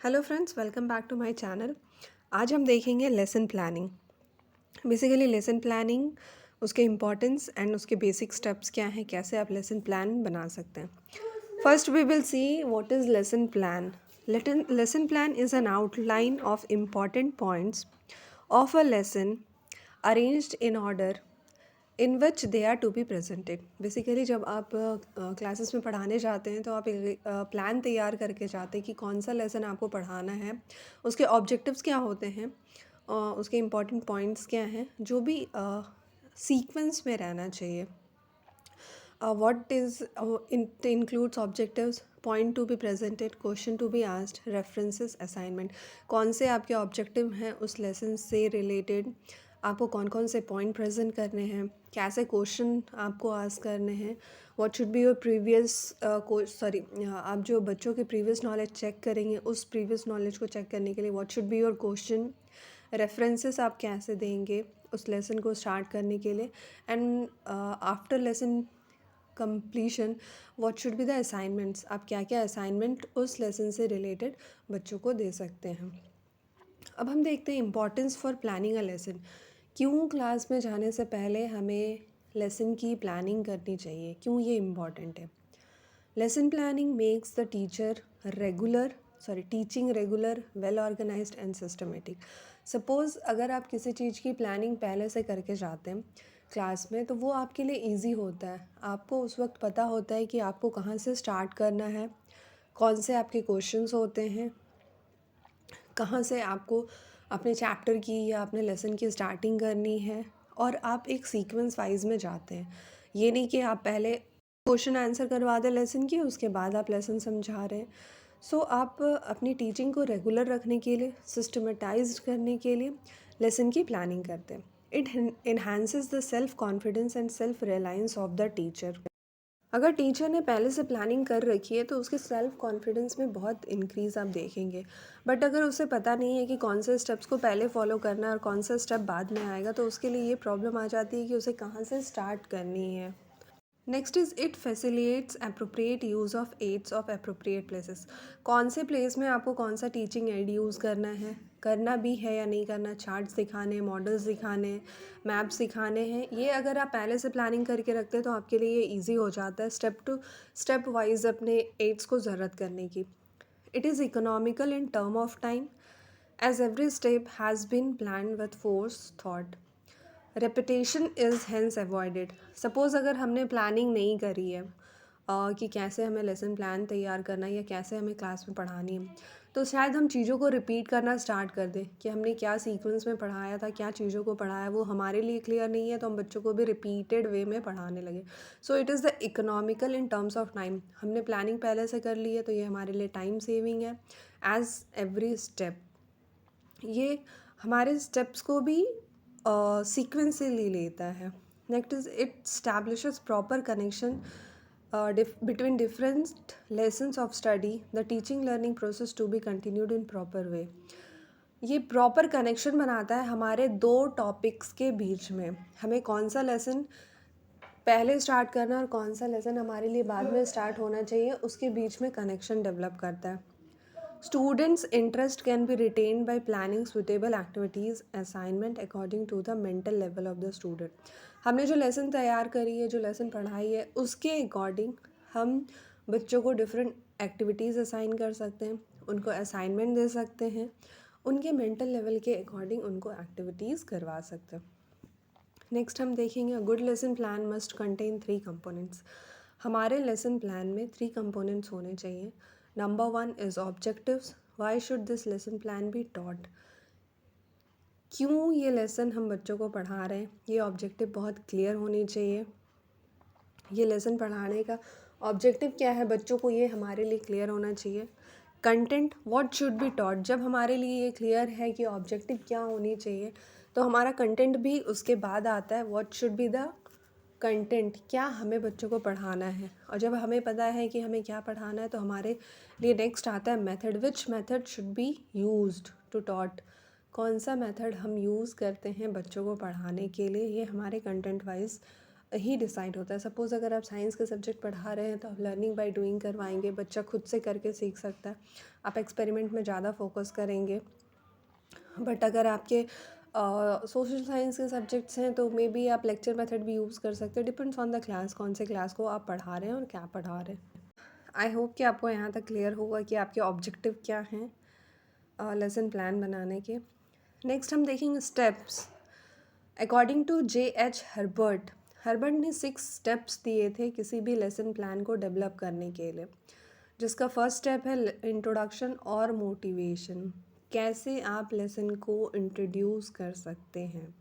Hello friends, welcome back to my channel. आज हम देखेंगे lesson planning. Basically lesson planning, उसके इम्पोर्टेंस एंड उसके बेसिक स्टेप्स क्या हैं, कैसे आप लेसन प्लान बना सकते हैं। First we will see what is lesson plan. Lesson plan is an outline of important points of a lesson arranged in order in which they are to be presented. Basically जब आप classes में पढ़ाने जाते हैं तो आप एक plan तैयार करके जाते हैं कि कौन सा लेसन आपको पढ़ाना है, उसके ऑब्जेक्टिव्स क्या होते हैं, उसके इम्पॉर्टेंट पॉइंट्स क्या हैं, जो भी सीक्वेंस में रहना चाहिए। What is it includes objectives, point to be presented, question to be asked, references, assignment। कौन से आपके ऑब्जेक्टिव हैं उस लेसन से रिलेटेड, आपको कौन कौन से पॉइंट प्रेजेंट करने हैं, कैसे क्वेश्चन आपको आस्क करने हैं, what should be your previous आप जो बच्चों के प्रीवियस नॉलेज चेक करेंगे, उस प्रीवियस नॉलेज को चेक करने के लिए what should be your question, references आप कैसे देंगे उस लेसन को स्टार्ट करने के लिए, and after lesson completion what should be the assignments, आप क्या क्या असाइनमेंट उस लेसन से रिलेटेड बच्चों को दे सकते हैं। अब हम देखते हैं importance for planning a lesson. क्यों क्लास में जाने से पहले हमें लेसन की प्लानिंग करनी चाहिए, क्यों ये इम्पॉर्टेंट है। Lesson planning makes the teaching regular, well organised and systematic. Suppose अगर आप किसी चीज़ की प्लानिंग पहले से करके जाते हैं क्लास में, तो वो आपके लिए इजी होता है। आपको उस वक्त पता होता है कि आपको कहाँ से स्टार्ट करना है, कौन से आपके क्वेश्चंस होते हैं, कहाँ से आपको अपने चैप्टर की या अपने लेसन की स्टार्टिंग करनी है, और आप एक सीक्वेंस वाइज में जाते हैं। ये नहीं कि आप पहले क्वेश्चन आंसर करवा दें लेसन की, उसके बाद आप लेसन समझा रहे हैं। सो आप अपनी टीचिंग को रेगुलर रखने के लिए, सिस्टमेटाइज्ड करने के लिए लेसन की प्लानिंग करते हैं। It enhances the self confidence and self reliance of the teacher. अगर टीचर ने पहले से प्लानिंग कर रखी है तो उसके सेल्फ कॉन्फिडेंस में बहुत इंक्रीज़ आप देखेंगे। बट अगर उसे पता नहीं है कि कौन से स्टेप्स को पहले फॉलो करना है और कौन सा स्टेप बाद में आएगा, तो उसके लिए ये प्रॉब्लम आ जाती है कि उसे कहाँ से स्टार्ट करनी है। Next is it facilitates appropriate use of aids of appropriate places. कौन से प्लेस में आपको कौन सा टीचिंग एड यूज़ करना भी है या नहीं करना, चार्ट्स दिखाने, मॉडल्स दिखाने, मैप्स दिखाने हैं, ये अगर आप पहले से प्लानिंग करके रखते हैं तो आपके लिए ये ईजी हो जाता है स्टेप टू स्टेप वाइज अपने एड्स को ज़रूरत करने की। It is economical in term of time as every step has been plan with forethought. Repetition is hence avoided. Suppose अगर हमने प्लानिंग नहीं करी है कि कैसे हमें लेसन प्लान तैयार करना है या कैसे हमें क्लास में पढ़ानी है, तो शायद हम चीज़ों को रिपीट करना स्टार्ट कर दें कि हमने क्या सीक्वेंस में पढ़ाया था, क्या चीज़ों को पढ़ाया, वो हमारे लिए क्लियर नहीं है तो हम बच्चों को भी रिपीटेड वे में पढ़ाने लगे। So it is the economical in terms of time. हमने प्लानिंग पहले से कर ली है तो ये हमारे लिए टाइम सेविंग है। एज एवरी स्टेप, ये हमारे स्टेप्स को भी सीक्वेंस से ले लेता है। Next is it establishes proper connection between different lessons of study, the teaching learning process to be continued in proper way। ये प्रॉपर कनेक्शन बनाता है हमारे दो टॉपिक्स के बीच में। हमें कौन सा लेसन पहले स्टार्ट करना और कौन सा लेसन हमारे लिए बाद में स्टार्ट होना चाहिए, उसके बीच में कनेक्शन डेवलप करता है। Students' interest can be retained by planning suitable activities assignment according to the mental level of the student। हमने जो लेसन तैयार करी है, जो लेसन पढ़ाई है, उसके अकॉर्डिंग हम बच्चों को डिफरेंट एक्टिविटीज़ असाइन कर सकते हैं, उनको असाइनमेंट दे सकते हैं, उनके मेंटल लेवल के अकॉर्डिंग उनको एक्टिविटीज़ करवा सकते हैं। नेक्स्ट हम देखेंगे good lesson plan must contain 3 components. हमारे लेसन प्लान में 3 कंपोनेंट्स होने चाहिए। Number 1 is objectives. Why should this lesson plan be taught. क्यों ये लेसन हम बच्चों को पढ़ा रहे हैं, ये ऑब्जेक्टिव बहुत क्लियर होनी चाहिए। ये लेसन पढ़ाने का ऑब्जेक्टिव क्या है बच्चों को, ये हमारे लिए क्लियर होना चाहिए। Content what should be taught. जब हमारे लिए ये क्लियर है कि ऑब्जेक्टिव क्या होनी चाहिए, तो हमारा कंटेंट भी उसके बाद आता है। What should be the content, क्या हमें बच्चों को पढ़ाना है। और जब हमें पता है कि हमें क्या पढ़ाना है, तो हमारे लिए नेक्स्ट आता है method. Which method should be used to taught. कौन सा मेथड हम यूज़ करते हैं बच्चों को पढ़ाने के लिए, ये हमारे कंटेंट वाइज ही डिसाइड होता है। सपोज़ अगर आप साइंस के सब्जेक्ट पढ़ा रहे हैं तो आप लर्निंग बाय डूइंग करवाएंगे, बच्चा खुद से करके सीख सकता है। आप एक्सपेरिमेंट में ज़्यादा फोकस करेंगे। बट अगर आपके सोशल साइंस के सब्जेक्ट्स हैं तो मे बी आप लेक्चर मेथड भी यूज़ कर सकते हैं। डिपेंड्स ऑन द क्लास, कौन से क्लास को आप पढ़ा रहे हैं और क्या पढ़ा रहे हैं। आई होप कि आपको यहाँ तक क्लियर होगा कि आपके ऑब्जेक्टिव क्या हैं लेसन प्लान बनाने के। नेक्स्ट हम देखेंगे steps. According to J.H. Herbert, Herbert ने 6 स्टेप्स दिए थे किसी भी लेसन प्लान को डेवलप करने के लिए, जिसका फर्स्ट स्टेप है इंट्रोडक्शन और मोटिवेशन। कैसे आप लेसन को इंट्रोड्यूस कर सकते हैं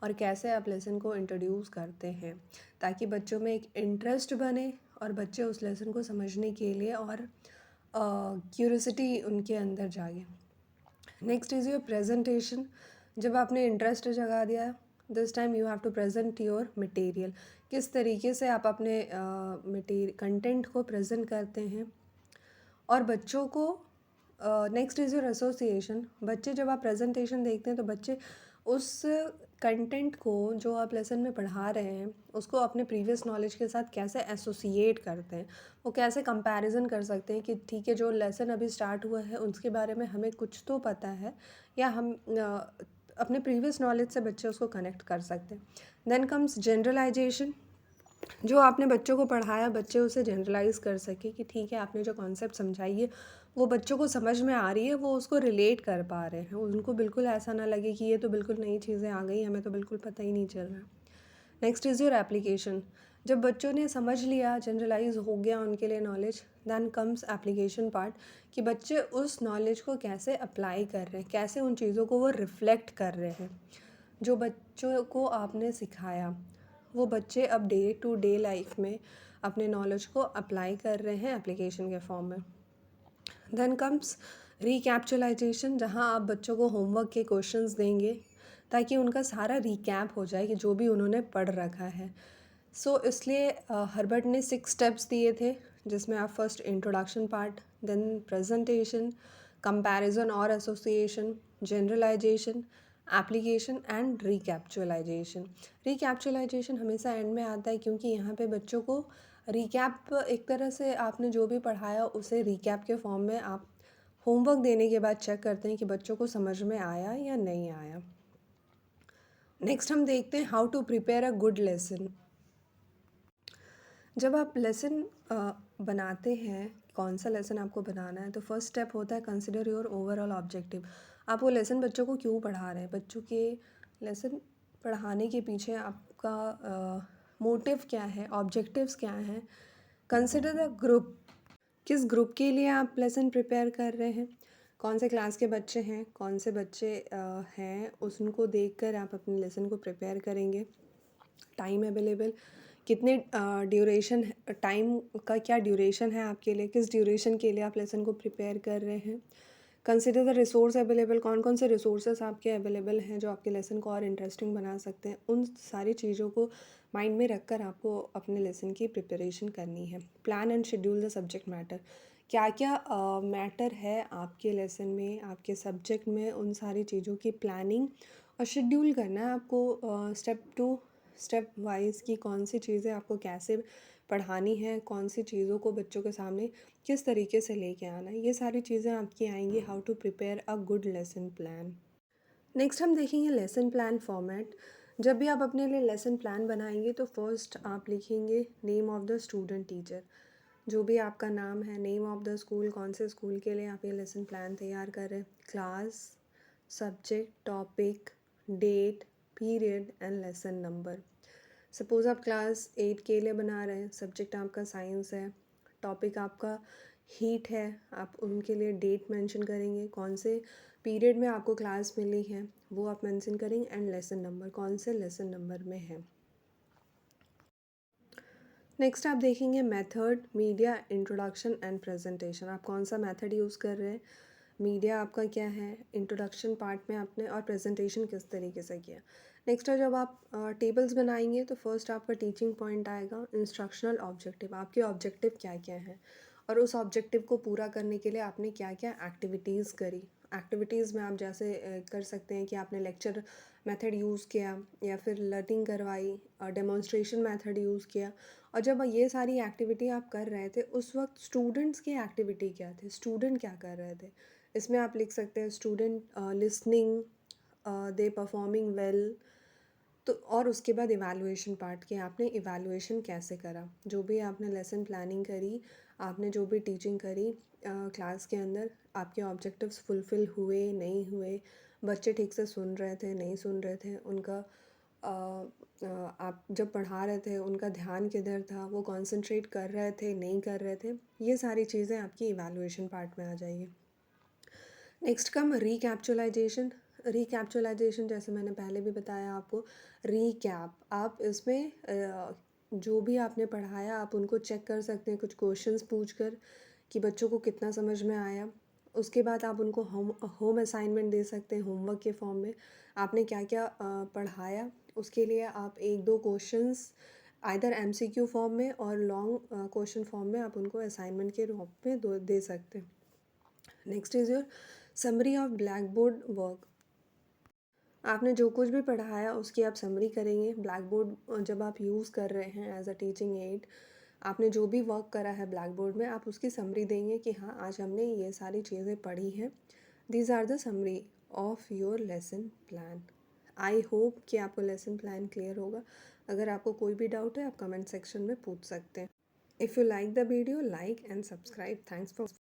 और कैसे आप लेसन को इंट्रोड्यूस करते हैं ताकि बच्चों में एक इंटरेस्ट बने और बच्चे उस लेसन को समझने के लिए और क्यूरियोसिटी उनके अंदर जागे। Next is your presentation. जब आपने इंटरेस्ट जगा दिया, this time you have to present your material. किस तरीके से आप अपने मटेरियल कंटेंट को प्रेजेंट करते हैं और बच्चों को नेक्स्ट इज़ योर एसोसिएशन। बच्चे जब आप प्रेजेंटेशन देखते हैं तो बच्चे उस कंटेंट को जो आप लेसन में पढ़ा रहे हैं उसको अपने प्रीवियस नॉलेज के साथ कैसे एसोसिएट करते हैं, वो कैसे कंपैरिजन कर सकते हैं कि ठीक है जो लेसन अभी स्टार्ट हुआ है उसके बारे में हमें कुछ तो पता है, या हम अपने प्रीवियस नॉलेज से बच्चे उसको कनेक्ट कर सकते हैं। Then comes generalisation. जो आपने बच्चों को पढ़ाया बच्चे उसे जनरलाइज़ कर सके कि ठीक है आपने जो कॉन्सेप्ट समझाई है वो बच्चों को समझ में आ रही है, वो उसको रिलेट कर पा रहे हैं, उनको बिल्कुल ऐसा ना लगे कि ये तो बिल्कुल नई चीज़ें आ गई, हमें तो बिल्कुल पता ही नहीं चल रहा। Next is your application. जब बच्चों ने समझ लिया, जनरलाइज हो गया उनके लिए knowledge, then comes application part कि बच्चे उस नॉलेज को कैसे अप्लाई कर रहे हैं, कैसे उन चीज़ों को वो रिफ्लेक्ट कर रहे हैं। जो बच्चों को आपने सिखाया वो बच्चे अब डे टू डे लाइफ में अपने नॉलेज को अप्लाई कर रहे हैं एप्लीकेशन के फॉर्म में। देन कम्स रिकैप्चुलाइजेशन, जहाँ आप बच्चों को होमवर्क के क्वेश्चंस देंगे ताकि उनका सारा रिकैप हो जाए कि जो भी उन्होंने पढ़ रखा है। इसलिए हर्बर्ट ने 6 स्टेप्स दिए थे, जिसमें आप first introduction part, then presentation, comparison और association, generalisation, application and recapitulation. Recapitulation हमेशा एंड में आता है क्योंकि यहाँ पे बच्चों को रिकैप, एक तरह से आपने जो भी पढ़ाया उसे रिकैप के फॉर्म में आप होमवर्क देने के बाद चेक करते हैं कि बच्चों को समझ में आया या नहीं आया। नेक्स्ट हम देखते हैं how to prepare a good lesson. जब आप लेसन बनाते हैं, कौन सा लेसन आपको बनाना है, तो फर्स्ट स्टेप होता है कंसिडर योर ओवरऑल ऑब्जेक्टिव। आप वो लेसन बच्चों को क्यों पढ़ा रहे हैं, बच्चों के लेसन पढ़ाने के पीछे आपका मोटिव क्या है, ऑब्जेक्टिव्स क्या हैं। कंसिडर द ग्रुप, किस ग्रुप के लिए आप लेसन प्रिपेयर कर रहे हैं, कौन से क्लास के बच्चे हैं, कौन से बच्चे हैं, उनको देखकर आप अपने लेसन को प्रिपेयर करेंगे। टाइम अवेलेबल, कितने ड्यूरेशन, टाइम का क्या ड्यूरेशन है आपके लिए, किस ड्यूरेशन के लिए आप लेसन को प्रिपेयर कर रहे हैं। कंसिडर द रिसोर्स अवेलेबल, कौन कौन से रिसोर्सेज आपके अवेलेबल हैं जो आपके लेसन को और इंटरेस्टिंग बना सकते हैं। उन सारी चीज़ों को माइंड में रख कर आपको अपने लेसन की प्रिपरेशन करनी है। Plan and schedule the subject matter, क्या क्या मैटर है आपके लेसन में, आपके सब्जेक्ट में, उन सारी चीज़ों की प्लानिंग और शेड्यूल करना है आपको स्टेप टू स्टेप वाइज कि कौन सी चीज़ें आपको कैसे पढ़ानी है, कौन सी चीज़ों को बच्चों के सामने किस तरीके से लेके आना है। ये सारी चीज़ें आपकी आएंगी how to prepare a good lesson plan. Next हम देखेंगे लेसन प्लान फॉर्मेट। जब भी आप अपने लिए लेसन प्लान बनाएंगे तो फर्स्ट आप लिखेंगे name of the student teacher, जो भी आपका नाम है, नेम ऑफ़ द स्कूल, कौन से स्कूल के लिए आप ये लेसन प्लान तैयार कर रहे हैं, class, subject, topic, date, period and lesson number. Suppose आप क्लास 8 के लिए बना रहे हैं, सब्जेक्ट आपका साइंस है, टॉपिक आपका हीट है, आप उनके लिए डेट मेंशन करेंगे, कौन से पीरियड में आपको क्लास मिली है वो आप मेंशन करेंगे, एंड लेसन नंबर, कौन से लेसन नंबर में है। नेक्स्ट आप देखेंगे method, media, introduction and presentation. आप कौन सा मेथड यूज़ कर रहे हैं, मीडिया आपका क्या है, इंट्रोडक्शन पार्ट में आपने, और प्रेजेंटेशन किस तरीके से किया। नेक्स्ट है जब आप टेबल्स बनाएंगे तो फर्स्ट आपका टीचिंग पॉइंट आएगा, इंस्ट्रक्शनल ऑब्जेक्टिव, आपके ऑब्जेक्टिव क्या क्या हैं, और उस ऑब्जेक्टिव को पूरा करने के लिए आपने क्या-क्या एक्टिविटीज़ करी। एक्टिविटीज़ में आप जैसे कर सकते हैं कि आपने लेक्चर मेथड यूज़ किया या फिर लर्निंग करवाई, डेमोंस्ट्रेशन मेथड यूज़ किया। और जब ये सारी एक्टिविटी आप कर रहे थे, उस वक़्त स्टूडेंट्स की एक्टिविटी क्या थी? स्टूडेंट क्या कर रहे थे? इसमें आप लिख सकते हैं स्टूडेंट लिसनिंग, दे परफॉर्मिंग वेल। तो और उसके बाद इवैल्यूएशन पार्ट कि आपने इवैल्यूएशन कैसे करा। जो भी आपने लेसन प्लानिंग करी, आपने जो भी टीचिंग करी क्लास के अंदर, आपके ऑब्जेक्टिव्स फुलफ़िल हुए, नहीं हुए, बच्चे ठीक से सुन रहे थे, नहीं सुन रहे थे, उनका आप जब पढ़ा रहे थे उनका ध्यान किधर था, वो कॉन्सन्ट्रेट कर रहे थे, नहीं कर रहे थे, ये सारी चीज़ें आपकी इवैल्यूएशन पार्ट में आ जाएगी। Next come रिकैप्चुलाइजेशन। रिकैप्चुलाइजेशन जैसे मैंने पहले भी बताया आपको, रीकैप आप इसमें जो भी आपने पढ़ाया आप उनको चेक कर सकते हैं कुछ क्वेश्चंस पूछकर कि बच्चों को कितना समझ में आया। उसके बाद आप उनको होम होम असाइनमेंट दे सकते हैं होमवर्क के फॉर्म में। आपने क्या क्या पढ़ाया उसके लिए आप एक दो क्वेश्चंस आइदर एमसीक्यू फॉर्म में और लॉन्ग क्वेश्चन फॉर्म में आप उनको असाइनमेंट के रूप में दे सकते हैं। Next is your summary of black board work. आपने जो कुछ भी पढ़ाया उसकी आप समरी करेंगे। ब्लैक बोर्ड जब आप यूज़ कर रहे हैं एज अ टीचिंग एड, आपने जो भी वर्क करा है ब्लैक बोर्ड में आप उसकी समरी देंगे कि हाँ आज हमने ये सारी चीज़ें पढ़ी हैं। These are the summary of your lesson plan. I hope कि आपको लेसन प्लान क्लियर होगा। अगर आपको कोई भी डाउट है आप कमेंट सेक्शन में पूछ सकते हैं। If you like the video, like and subscribe. Thanks for